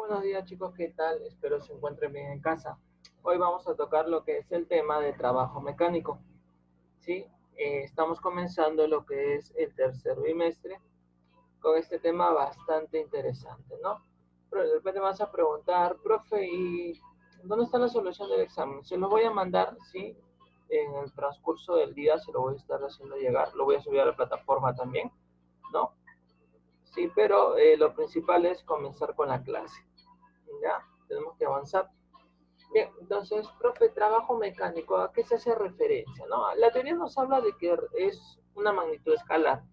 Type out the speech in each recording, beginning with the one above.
buenos días chicos, ¿qué tal? Espero se encuentren bien en casa. Hoy vamos a tocar lo que es el tema de trabajo mecánico, ¿sí? Estamos comenzando lo que es el tercer bimestre con este tema bastante interesante, ¿no? Pero de repente me vas a preguntar, profe, ¿y dónde está la solución del examen? Se lo voy a mandar, ¿sí? En el transcurso del día se lo voy a estar haciendo llegar, lo voy a subir a la plataforma también, ¿no? Sí, pero lo principal es comenzar con la clase. Ya, tenemos que avanzar. Bien, entonces, profe, trabajo mecánico, ¿a qué se hace referencia? ¿No? La teoría nos habla de que es una magnitud escalar.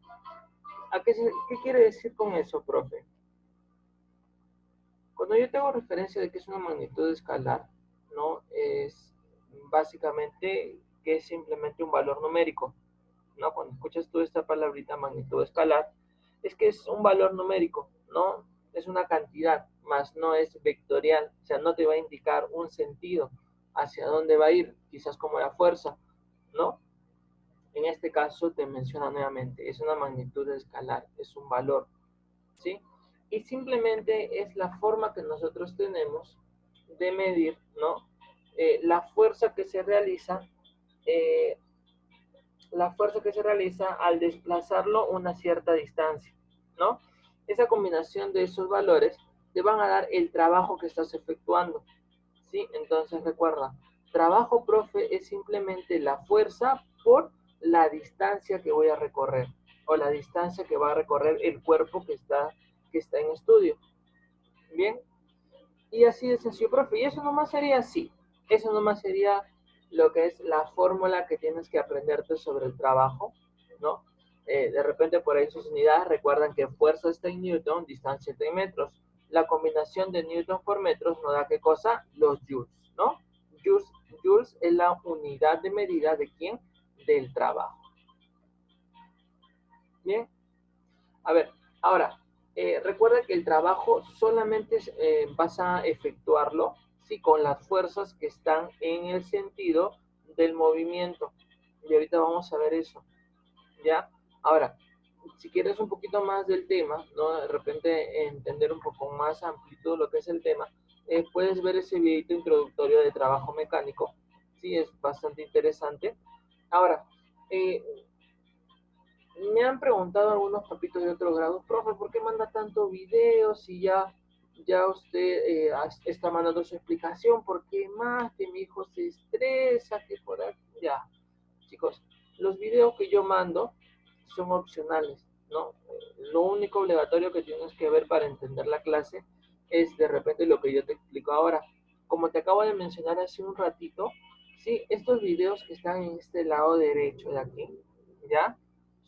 ¿Qué quiere decir con eso, profe? Cuando yo tengo referencia de que es una magnitud escalar, ¿no? Es básicamente que es simplemente un valor numérico, ¿no? Cuando escuchas tú esta palabrita magnitud escalar, es que es un valor numérico, ¿no? Es una cantidad, más no es vectorial, o sea, no te va a indicar un sentido hacia dónde va a ir, quizás como la fuerza, ¿no? En este caso te menciona nuevamente, es una magnitud escalar, es un valor, ¿sí? Y simplemente es la forma que nosotros tenemos de medir, ¿no? La fuerza que se realiza eh, al desplazarlo una cierta distancia, ¿no? Esa combinación de esos valores te van a dar el trabajo que estás efectuando, ¿sí? Entonces recuerda, trabajo, profe, es simplemente la fuerza por la distancia que voy a recorrer o la distancia que va a recorrer el cuerpo que está en estudio. Bien, y así de sencillo, profe. Y eso nomás sería así. Eso nomás sería lo que es la fórmula que tienes que aprenderte sobre el trabajo, ¿no? De repente por ahí sus unidades recuerdan que fuerza está en Newton, distancia está en metros. La combinación de Newton por metros nos da ¿qué cosa? Los joules, ¿no? Joules, joules es la unidad de medida de quién? Del trabajo. Bien, a ver, ahora, recuerda que el trabajo solamente vas a efectuarlo, ¿sí? Con las fuerzas que están en el sentido del movimiento. Y ahorita vamos a ver eso, ¿ya? Ahora, si quieres un poquito más del tema, ¿no? De repente entender un poco más amplitud lo que es el tema, puedes ver ese videito introductorio de trabajo mecánico, ¿sí? Es bastante interesante. Ahora, eh, me han preguntado algunos papitos de otro grado, profe, ¿por qué manda tanto video si ya usted está mandando su explicación? ¿Por qué más? Que mi hijo se estresa, que por aquí. Ya, chicos, los videos que yo mando son opcionales, ¿no? Lo único obligatorio que tienes que ver para entender la clase es de repente lo que yo te explico ahora. Como te acabo de mencionar hace un ratito, sí, estos videos que están en este lado derecho de aquí, ¿ya?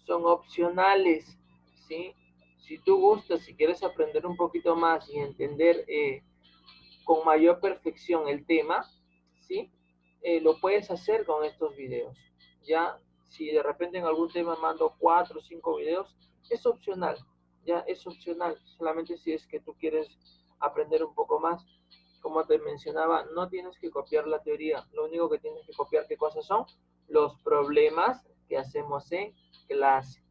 Son opcionales, ¿sí? Si tú gustas, si quieres aprender un poquito más y entender con mayor perfección el tema, ¿sí? Lo puedes hacer con estos videos, ¿ya? Si de repente en algún tema mando 4 o 5 videos, es opcional, ¿ya? Es opcional, solamente si es que tú quieres aprender un poco más. Como te mencionaba, no tienes que copiar la teoría, lo único que tienes que copiar, ¿qué cosas son? Los problemas que hacemos en clase.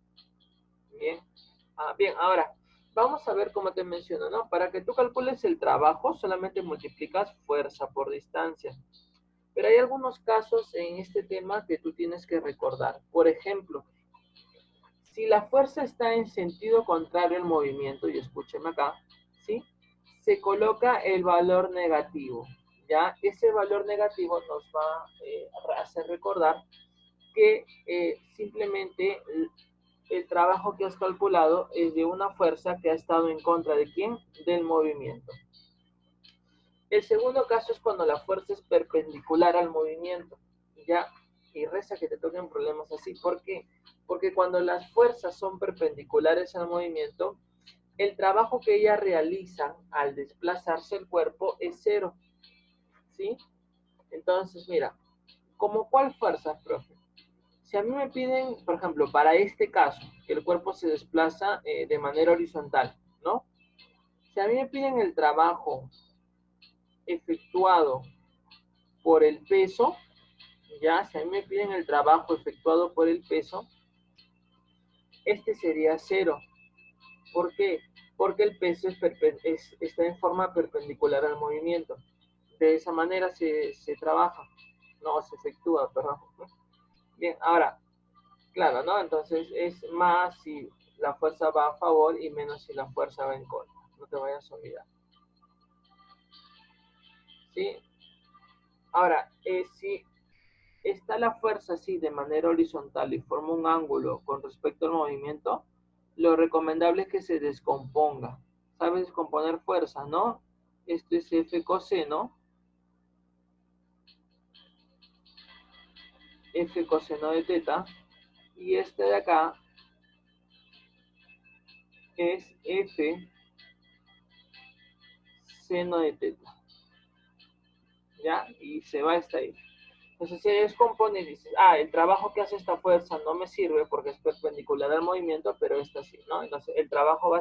Bien, bien, ahora vamos a ver cómo te menciono, ¿no? Para que tú calcules el trabajo, solamente multiplicas fuerza por distancia. Pero hay algunos casos en este tema que tú tienes que recordar. Por ejemplo, si la fuerza está en sentido contrario al movimiento, y escúcheme acá, ¿sí? Se coloca el valor negativo, ¿ya? Ese valor negativo nos va a hacer recordar que simplemente el trabajo que has calculado es de una fuerza que ha estado en contra de quién? Del movimiento. El segundo caso es cuando la fuerza es perpendicular al movimiento. Ya, y reza que te toquen problemas así. ¿Por qué? Porque cuando las fuerzas son perpendiculares al movimiento, el trabajo que ellas realizan al desplazarse el cuerpo es cero. ¿Sí? Entonces, mira, ¿como cuál fuerza, profe? Si a mí me piden, por ejemplo, para este caso, que el cuerpo se desplaza de manera horizontal, ¿no? Si a mí me piden el trabajo efectuado por el peso, ya, si a mí me piden el trabajo efectuado por el peso, este sería cero. ¿Por qué? porque el peso está en forma perpendicular al movimiento. De esa manera se trabaja, no, se efectúa, perdón. Bien, ahora, claro, ¿no? Entonces es más si la fuerza va a favor y menos si la fuerza va en contra. No te vayas a olvidar. ¿Sí? Ahora, si está la fuerza así de manera horizontal y forma un ángulo con respecto al movimiento, lo recomendable es que se descomponga. ¿Sabes descomponer fuerza, no? Esto es F coseno. F coseno de teta. Y este de acá es F seno de teta. ¿Ya? Y se va hasta ahí. Entonces se descompone y dices, el trabajo que hace esta fuerza no me sirve porque es perpendicular al movimiento, pero esta sí, ¿no? Entonces el trabajo va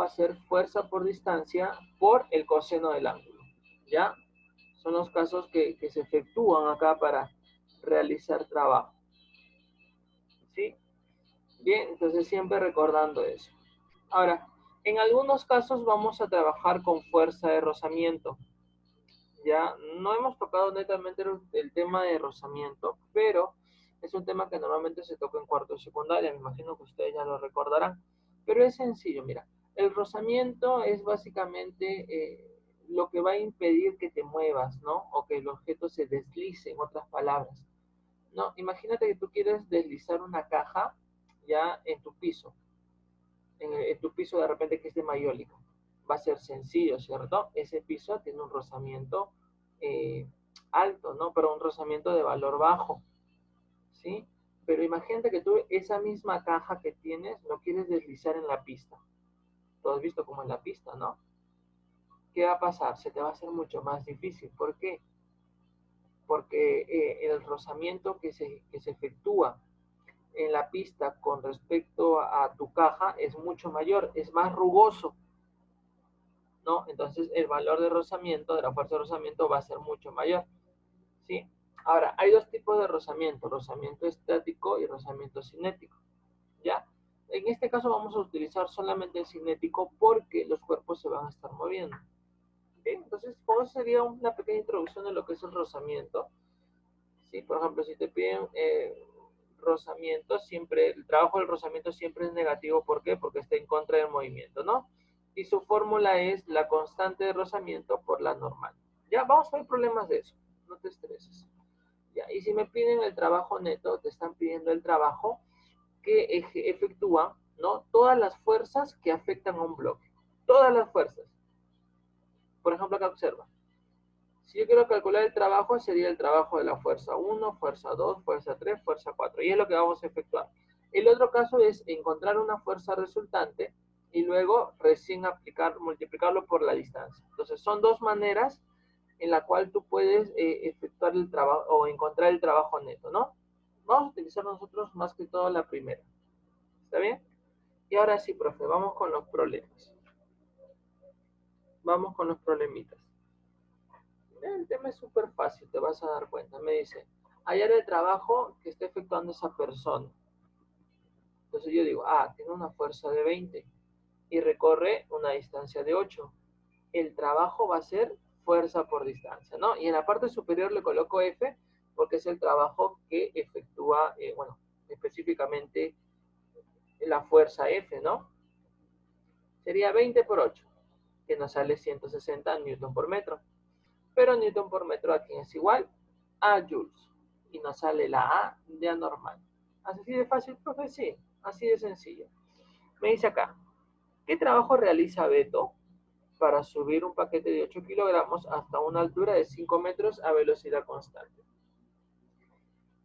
a ser fuerza por distancia por el coseno del ángulo, ¿ya? Son los casos que se efectúan acá para realizar trabajo, ¿sí? Bien, entonces siempre recordando eso. Ahora, en algunos casos vamos a trabajar con fuerza de rozamiento. Ya no hemos tocado netamente el tema de rozamiento, pero es un tema que normalmente se toca en cuarto de secundaria, me imagino que ustedes ya lo recordarán, pero es sencillo, mira, el rozamiento es básicamente lo que va a impedir que te muevas, ¿no? O que el objeto se deslice, en otras palabras. No, imagínate que tú quieres deslizar una caja ya en tu piso, en tu piso de repente que es de mayólica. Va a ser sencillo, ¿cierto? Ese piso tiene un rozamiento eh, alto, ¿no? Pero un rozamiento de valor bajo, ¿sí? Pero imagínate que tú esa misma caja que tienes lo quieres deslizar en la pista. Tú has visto como en la pista, ¿no? ¿Qué va a pasar? Se te va a hacer mucho más difícil. ¿Por qué? Porque el rozamiento que se efectúa en la pista con respecto a tu caja es mucho mayor, es más rugoso, ¿no? Entonces el valor de rozamiento, de la fuerza de rozamiento va a ser mucho mayor, ¿sí? Ahora, hay dos tipos de rozamiento estático y rozamiento cinético, ¿ya? En este caso vamos a utilizar solamente el cinético porque los cuerpos se van a estar moviendo, ¿sí? Entonces, ¿cómo sería una pequeña introducción de lo que es el rozamiento? ¿Sí? Por ejemplo, si te piden rozamiento, siempre, el trabajo del rozamiento siempre es negativo. ¿Por qué? Porque está en contra del movimiento, ¿no? Y su fórmula es la constante de rozamiento por la normal. Ya, vamos a ver problemas de eso. No te estreses. Ya, y si me piden el trabajo neto, te están pidiendo el trabajo que efectúa, ¿no? Todas las fuerzas que afectan a un bloque. Todas las fuerzas. Por ejemplo, acá observa. Si yo quiero calcular el trabajo, sería el trabajo de la fuerza 1, fuerza 2, fuerza 3, fuerza 4. Y es lo que vamos a efectuar. El otro caso es encontrar una fuerza resultante y luego recién multiplicarlo por la distancia. Entonces, son dos maneras en la cual tú puedes efectuar el trabajo o encontrar el trabajo neto, ¿no? Vamos a utilizar nosotros más que todo la primera. ¿Está bien? Y ahora sí, profe, vamos con los problemas. Vamos con los problemitas. El tema es súper fácil, te vas a dar cuenta. Me dice, hallar el trabajo que está efectuando esa persona. Entonces yo digo, tiene una fuerza de 20 y recorre una distancia de 8. El trabajo va a ser fuerza por distancia, ¿no? Y en la parte superior le coloco F porque es el trabajo que efectúa, específicamente la fuerza F, ¿no? Sería 20 por 8, que nos sale 160 newton por metro. Pero newton por metro aquí es igual a joules. Y nos sale la A de anormal. ¿Así de fácil, profe? Sí, así de sencillo. Me dice acá, ¿qué trabajo realiza Beto para subir un paquete de 8 kilogramos hasta una altura de 5 metros a velocidad constante?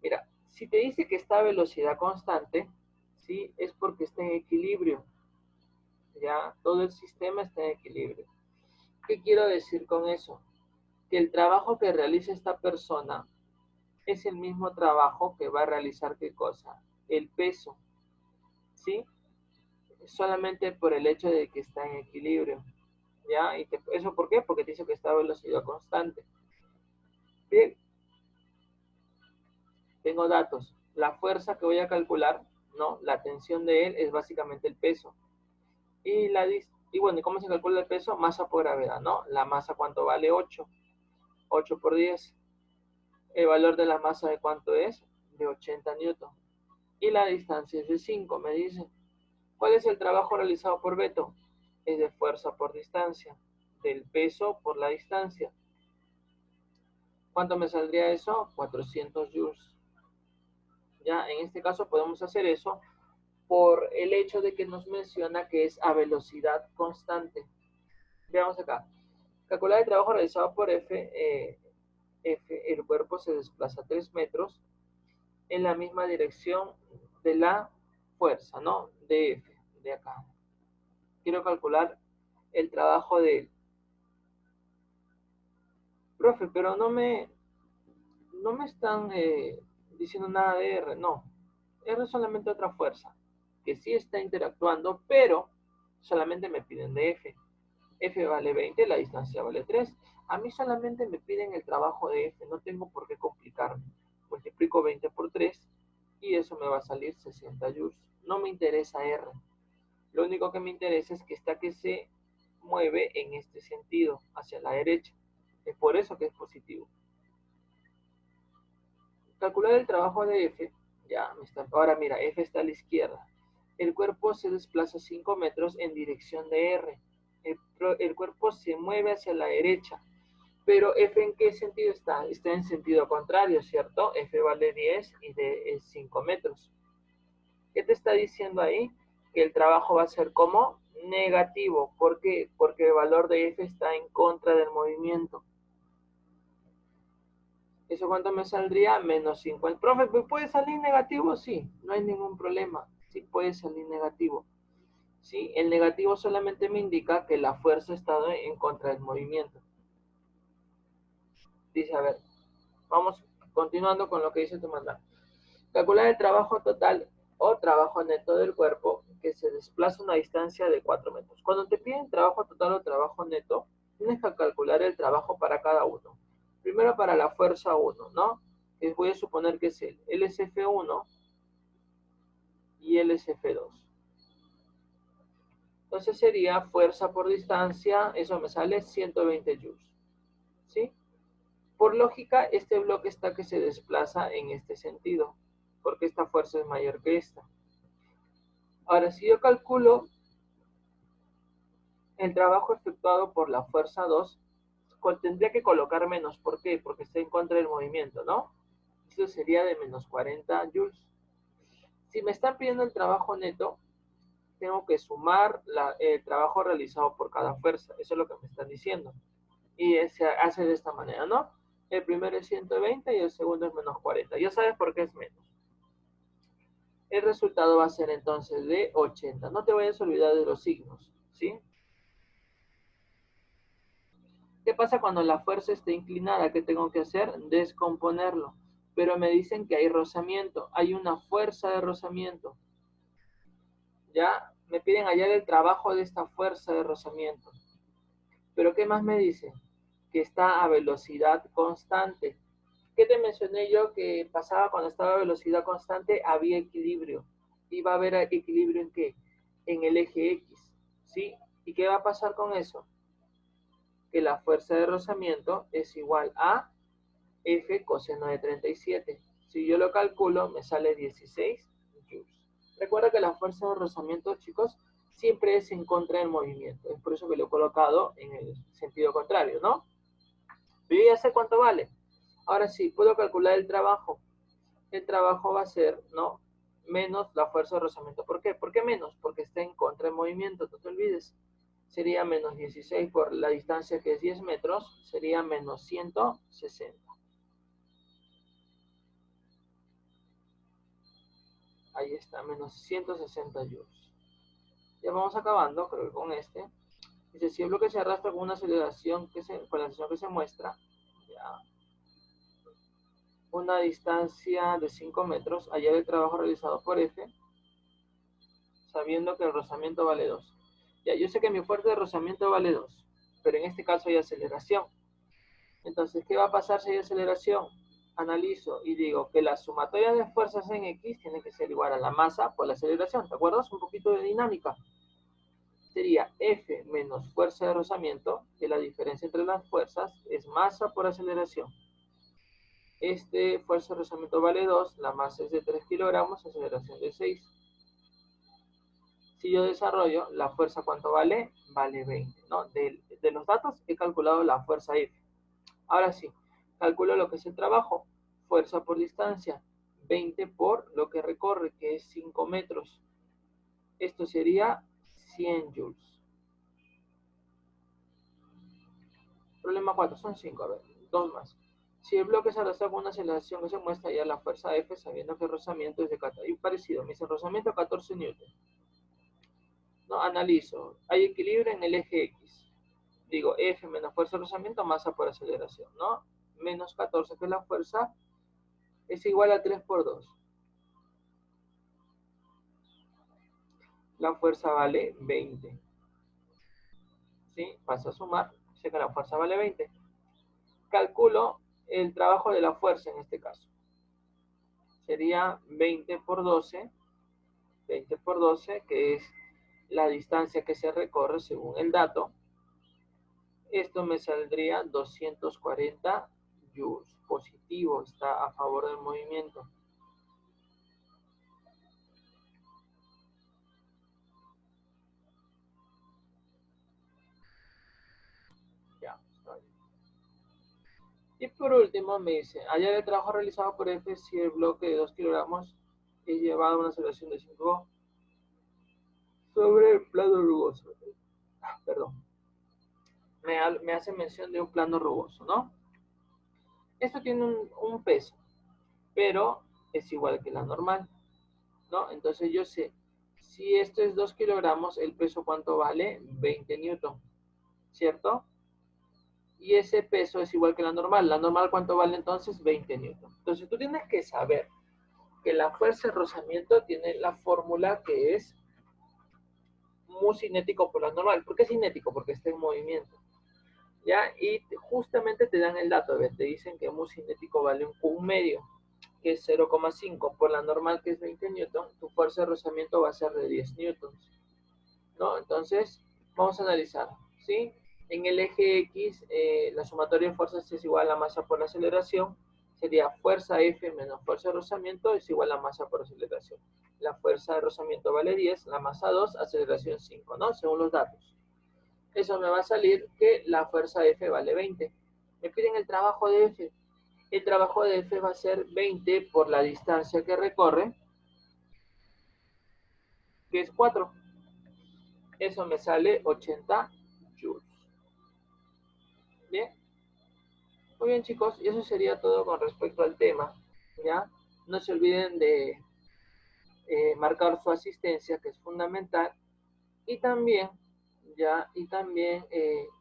Mira, si te dice que está a velocidad constante, ¿sí? Es porque está en equilibrio. Ya, todo el sistema está en equilibrio. ¿Qué quiero decir con eso? Que el trabajo que realiza esta persona es el mismo trabajo que va a realizar qué cosa, el peso, ¿sí? Solamente por el hecho de que está en equilibrio, ¿ya? ¿Eso por qué? Porque te dice que está a velocidad constante. Bien, tengo datos. La fuerza que voy a calcular ¿no? La tensión de él es básicamente el peso. Y bueno, ¿y cómo se calcula el peso? Masa por gravedad, ¿no? La masa, ¿cuánto vale? 8. 8 por 10. El valor de la masa, ¿de cuánto es? De 80 newton. Y la distancia es de 5, me dice. ¿Cuál es el trabajo realizado por Beto? Es de fuerza por distancia, del peso por la distancia. ¿Cuánto me saldría eso? 400 joules. Ya, en este caso podemos hacer eso por el hecho de que nos menciona que es a velocidad constante. Veamos acá. Calcular el trabajo realizado por F, el cuerpo se desplaza 3 metros en la misma dirección de la fuerza, ¿no? De F, de acá. Quiero calcular el trabajo de él. Profe, pero no me están diciendo nada de R, no. R es solamente otra fuerza, que sí está interactuando, pero solamente me piden de F. F vale 20, la distancia vale 3. A mí solamente me piden el trabajo de F, no tengo por qué complicarme. Multiplico 20 por 3 y eso me va a salir 60 joules. No me interesa R. Lo único que me interesa es que está que se mueve en este sentido, hacia la derecha. Es por eso que es positivo. Calcular el trabajo de F, ya me está, ahora mira, F está a la izquierda. El cuerpo se desplaza 5 metros en dirección de R. El cuerpo se mueve hacia la derecha. Pero F en qué sentido está? Está en sentido contrario, ¿cierto? F vale 10 y D es 5 metros. ¿Qué te está diciendo ahí? Que el trabajo va a ser como negativo. ¿Por qué? Porque el valor de F está en contra del movimiento. ¿Eso cuánto me saldría? Menos 50. Profe, ¿puede salir negativo? Sí, no hay ningún problema. Sí puede salir negativo. ¿Sí? El negativo solamente me indica que la fuerza está en contra del movimiento. Dice, a ver, vamos continuando con lo que dice tu mandato. Calcular el trabajo total o trabajo neto del cuerpo que se desplaza a una distancia de 4 metros. Cuando te piden trabajo total o trabajo neto, tienes que calcular el trabajo para cada uno. Primero para la fuerza 1, ¿no? Que voy a suponer que es el LSF1 y LSF2. Entonces sería fuerza por distancia, eso me sale 120 joules. ¿Sí? Por lógica, este bloque está que se desplaza en este sentido, porque esta fuerza es mayor que esta. Ahora, si yo calculo el trabajo efectuado por la fuerza 2, tendría que colocar menos. ¿Por qué? Porque está en contra del movimiento, ¿no? Eso sería de menos 40 joules. Si me están pidiendo el trabajo neto, tengo que sumar el trabajo realizado por cada fuerza. Eso es lo que me están diciendo. Y se hace de esta manera, ¿no? El primero es 120 y el segundo es menos 40. Ya sabes por qué es menos. El resultado va a ser entonces de 80. No te vayas a olvidar de los signos, ¿sí? ¿Qué pasa cuando la fuerza está inclinada? ¿Qué tengo que hacer? Descomponerlo. Pero me dicen que hay rozamiento. Hay una fuerza de rozamiento. Ya me piden hallar el trabajo de esta fuerza de rozamiento. Pero ¿qué más me dice? Que está a velocidad constante. ¿Qué te mencioné yo que pasaba cuando estaba a velocidad constante? Había equilibrio. ¿Y va a haber equilibrio en qué? En el eje X. ¿Sí? ¿Y qué va a pasar con eso? Que la fuerza de rozamiento es igual a F coseno de 37. Si yo lo calculo, me sale 16 joules. Recuerda que la fuerza de rozamiento, chicos, siempre es en contra del movimiento. Es por eso que lo he colocado en el sentido contrario, ¿no? Pero yo ya sé cuánto vale. Ahora sí, puedo calcular el trabajo. El trabajo va a ser, ¿no? Menos la fuerza de rozamiento. ¿Por qué? ¿Por qué menos? Porque está en contra del movimiento, no te olvides. Sería menos 16 por la distancia que es 10 metros, sería menos 160. Ahí está, menos 160 joules. Ya vamos acabando, creo que con este. Dice, si el bloque se arrastra con una aceleración con la aceleración que se muestra, ya, una distancia de 5 metros, hallar el trabajo realizado por F, sabiendo que el rozamiento vale 2. Ya, yo sé que mi fuerza de rozamiento vale 2, pero en este caso hay aceleración. Entonces, ¿qué va a pasar si hay aceleración? analizo y digo que la sumatoria de fuerzas en X tiene que ser igual a la masa por la aceleración. ¿Te acuerdas? Un poquito de dinámica. Sería F menos fuerza de rozamiento, que la diferencia entre las fuerzas es masa por aceleración. Fuerza de rozamiento vale 2, la masa es de 3 kilogramos, aceleración de 6. Si yo desarrollo, la fuerza, ¿cuánto vale? Vale 20, ¿no? De los datos he calculado la fuerza F. Ahora sí, calculo lo que es el trabajo. Fuerza por distancia, 20 por lo que recorre, que es 5 metros. Esto sería 100 joules. Problema 4, son 5, a ver, 2 más. Si el bloque se arrastra con una aceleración que se muestra ya la fuerza F, sabiendo que el rozamiento es de 14, y parecido, me dice rozamiento 14 newton. ¿No? Analizo, hay equilibrio en el eje X. Digo, F menos fuerza de rozamiento, masa por aceleración, ¿no? Menos 14, que es la fuerza, es igual a 3 por 2. La fuerza vale 20. ¿Sí? Paso a sumar, sé que la fuerza vale 20. Calculo el trabajo de la fuerza en este caso. Sería 20 por 12, 20 por 12, que es la distancia que se recorre según el dato. Esto me saldría 240 joules. Positivo, está a favor del movimiento. Ya, está bien. Y por último me dice, hallar el trabajo realizado por F si el bloque de 2 kilogramos es llevado a una aceleración de 5 sobre el plano rugoso. Perdón. Me hace mención de un plano rugoso, ¿no? Esto tiene un peso, pero es igual que la normal, ¿no? Entonces yo sé, si esto es 2 kilogramos, el peso ¿cuánto vale? 20 newton, ¿cierto? Y ese peso es igual que la normal. ¿La normal cuánto vale entonces? 20 newton. Entonces tú tienes que saber que la fuerza de rozamiento tiene la fórmula que es mu cinético por la normal. ¿Por qué cinético? Porque está en movimiento. ¿Ya? Y justamente te dan el dato, ¿ves? Te dicen que mu cinético vale un medio, que es 0,5 por la normal, que es 20 newton. Tu fuerza de rozamiento va a ser de 10 newtons, ¿no? Entonces, vamos a analizar, ¿sí? En el eje X, la sumatoria de fuerzas es igual a la masa por la aceleración. Sería fuerza F menos fuerza de rozamiento es igual a masa por aceleración. La fuerza de rozamiento vale 10, la masa 2, aceleración 5, ¿no? Según los datos. Eso me va a salir que la fuerza F vale 20. Me piden el trabajo de F. El trabajo de F va a ser 20 por la distancia que recorre, que es 4. Eso me sale 80 joules. Bien. Muy bien, chicos, y eso sería todo con respecto al tema, ¿ya? No se olviden de marcar su asistencia, que es fundamental, y también, ¿ya? Y también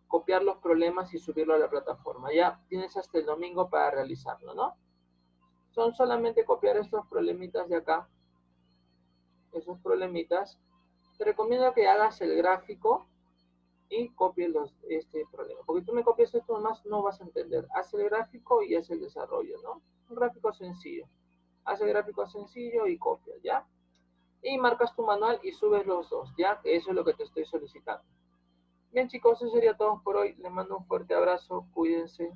copiar los problemas y subirlo a la plataforma. Ya tienes hasta el domingo para realizarlo, ¿no? Son solamente copiar estos problemitas de acá, esos problemitas. Te recomiendo que hagas el gráfico y copies este problema. Porque tú me copias esto más, no vas a entender. Haz el gráfico y haz el desarrollo, ¿no? Un gráfico sencillo. Haz el gráfico sencillo y copias, ¿ya? Y marcas tu manual y subes los dos, ¿ya? Que eso es lo que te estoy solicitando. Bien, chicos, eso sería todo por hoy. Les mando un fuerte abrazo. Cuídense.